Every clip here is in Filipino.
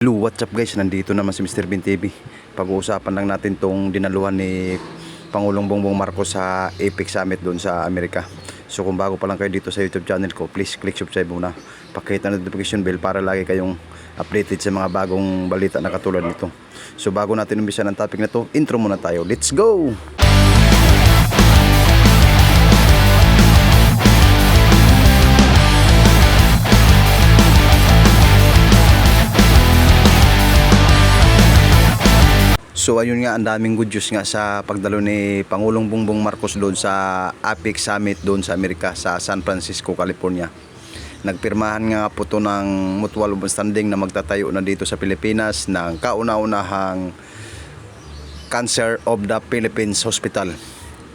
Hello, what's up guys? Nandito naman si Mr. Bin TV. Pag-uusapan lang natin tong dinaluhan ni Pangulong Bongbong Marcos sa APEC Summit doon sa Amerika. So kung bago pa lang kayo dito sa YouTube channel ko, please click subscribe muna. Pakita ang notification bell para lagi kayong updated sa mga bagong balita na katulad nito. So bago natin umpisa ng topic na to, intro muna tayo. Let's go! So ayun nga, ang daming good news nga sa pagdalo ni Pangulong Bongbong Marcos doon sa APEC Summit doon sa Amerika sa San Francisco, California. Nagpirmahan nga po ito ng mutual understanding na magtatayo na dito sa Pilipinas ng kauna-unahang Cancer of the Philippines Hospital.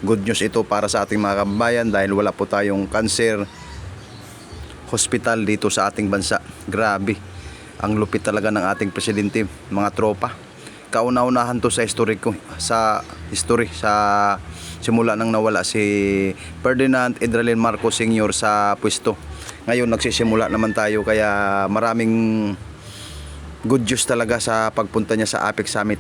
Good news ito para sa ating mga kababayan dahil wala po tayong cancer hospital dito sa ating bansa. Grabe, ang lupit talaga ng ating presidente, mga tropa. Kauna-unahan to sa history sa simula nang nawala si Ferdinand Edralin Marcos Sr. sa pwesto. Ngayon nagsisimula naman tayo, kaya maraming good news talaga sa pagpunta niya sa APEC Summit.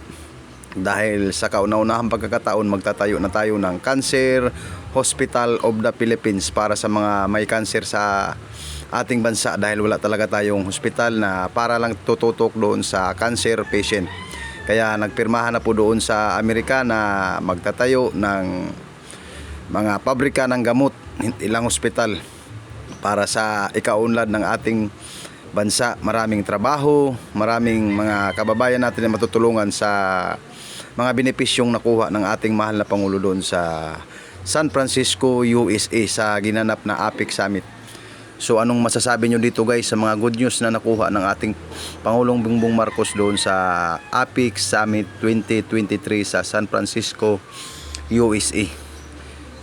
Dahil sa kauna-unahang pagkakataon, magtatayo na tayo ng Cancer Hospital of the Philippines para sa mga may cancer sa ating bansa, dahil wala talaga tayong hospital na para lang tututok doon sa cancer patient. Kaya nagpirmahan na po doon sa Amerika na magtatayo ng mga pabrika ng gamot, ilang ospital para sa ikaunlad ng ating bansa. Maraming trabaho, maraming mga kababayan natin na matutulungan sa mga benepisyong nakuha ng ating mahal na Pangulo doon sa San Francisco, USA sa ginanap na APEC Summit. So anong masasabi nyo dito guys sa mga good news na nakuha ng ating Pangulong Bongbong Marcos doon sa APEC Summit 2023 sa San Francisco, USA?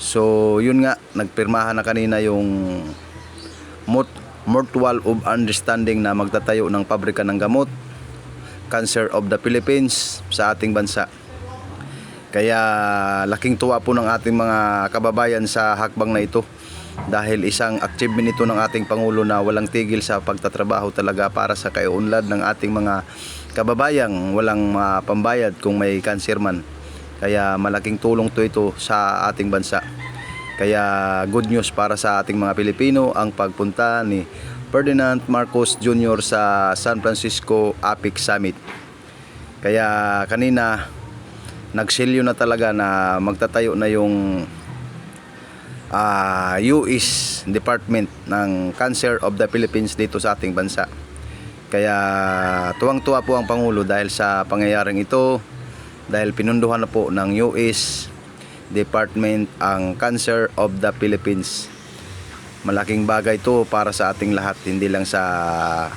So yun nga, nagpirmahan na kanina yung mutual of understanding na magtatayo ng pabrika ng gamot, Cancer of the Philippines sa ating bansa. Kaya laking tuwa po ng ating mga kababayan sa hakbang na ito, dahil isang achievement ito ng ating Pangulo na walang tigil sa pagtatrabaho talaga para sa kaiunlad ng ating mga kababayang walang pambayad kung may cancer man. Kaya malaking tulong ito sa ating bansa. Kaya good news para sa ating mga Pilipino ang pagpunta ni Ferdinand Marcos Jr. sa San Francisco APEC Summit. Kaya kanina nagsilyo na talaga na magtatayo na yung US Department ng Cancer of the Philippines dito sa ating bansa. Kaya tuwang-tuwa po ang Pangulo dahil sa pangyayaring ito, dahil pinunduhan na po ng US Department ang Cancer of the Philippines. Malaking bagay ito para sa ating lahat, hindi lang sa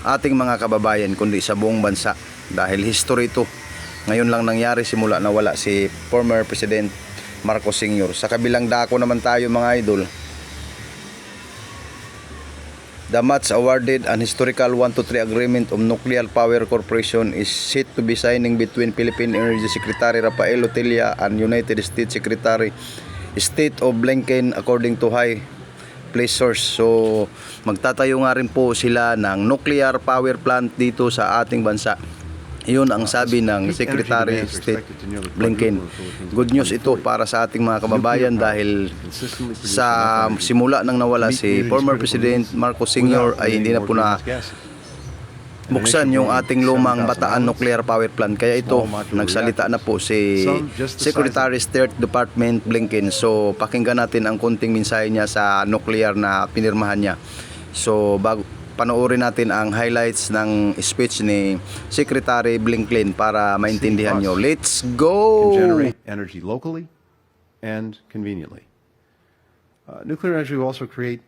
ating mga kababayan kundi sa buong bansa, dahil history ito. Ngayon lang nangyari simula na wala si former President Marcos Sr. Sa kabilang dako naman tayo mga idol. The much awarded and historical 1-3 agreement of Nuclear Power Corporation is set to be signing between Philippine Energy Secretary Rafael Otilla and United States Secretary State of Blinken, according to high place source. So magtatayo nga rin po sila ng nuclear power plant dito sa ating bansa. Iyon ang sabi ng Secretary State Blinken. Good news ito para sa ating mga kababayan dahil sa simula nang nawala si former President Marcos Sr. ay hindi na po na buksan yung ating lumang Bataan Nuclear Power Plant. Kaya ito, nagsalita na po si Secretary State Department Blinken. So pakinggan natin ang konting mensahe niya sa nuclear na pinirmahan niya. So panoorin natin ang highlights ng speech ni Secretary Blinken para maintindihan nyo. Let's go! Generate energy locally and conveniently. Nuclear energy will also create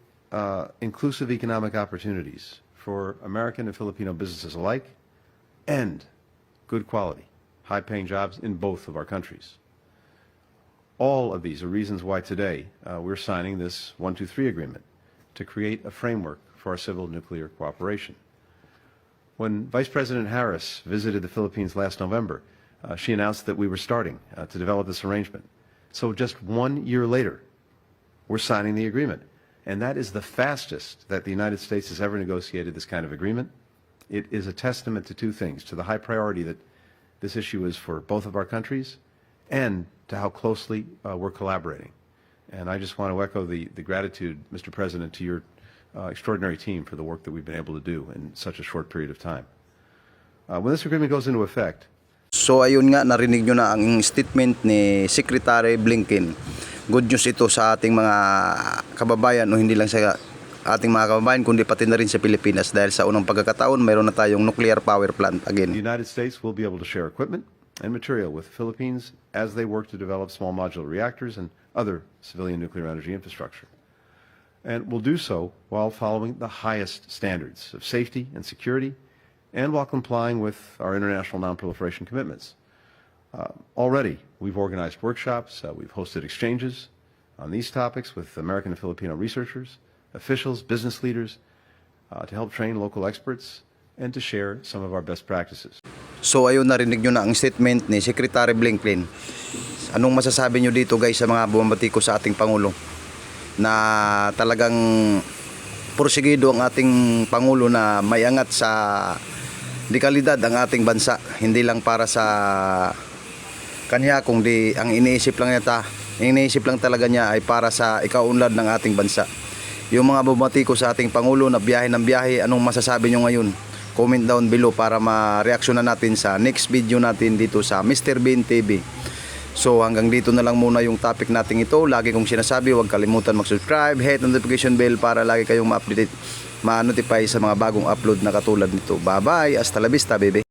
inclusive economic opportunities for American and Filipino businesses alike, and good quality, high-paying jobs in both of our countries. All of these are reasons why today we're signing this 1-2-3 agreement to create a framework for our civil nuclear cooperation. When Vice President Harris visited the Philippines last November, she announced that we were starting to develop this arrangement. So just 1 year later, we're signing the agreement. And that is the fastest that the United States has ever negotiated this kind of agreement. It is a testament to two things, to the high priority that this issue is for both of our countries and to how closely we're collaborating. And I just want to echo the gratitude, Mr. President, to your extraordinary team for the work that we've been able to do in such a short period of time. When this agreement goes into effect, So ayun nga, narinig nyo na ang statement ni Secretary Blinken. Good news ito sa ating mga kababayan, o hindi lang sa ating mga kababayan kundi pati na rin sa Pilipinas, dahil sa unang pagkakataon mayroon na tayong nuclear power plant the again. United States will be able to share equipment and material with the Philippines as they work to develop small modular reactors and other civilian nuclear energy infrastructure. And will do so while following the highest standards of safety and security and while complying with our international non-proliferation commitments. Already, we've organized workshops, we've hosted exchanges on these topics with American and Filipino researchers, officials, business leaders, to help train local experts and to share some of our best practices. So ayun, narinig nyo na ang statement ni Secretary Blinken. Anong masasabi nyo dito guys sa mga bumabati ko sa ating Pangulo? Na talagang porsigido ang ating Pangulo na may angat sa dekalidad ang ating bansa. Hindi lang para sa kanya, kundi ang iniisip lang talaga niya ay para sa ikaunlad ng ating bansa. Yung mga bumati ko sa ating Pangulo na biyahe ng biyahe, anong masasabi nyo ngayon? Comment down below para ma-reaksyonan natin sa next video natin dito sa Mr. Bean TV. So hanggang dito na lang muna yung topic natin ito. Lagi kong sinasabi, huwag kalimutan mag-subscribe, hit notification bell para lagi kayong ma-update, ma-notify sa mga bagong upload na katulad nito. Bye bye, hasta la vista baby.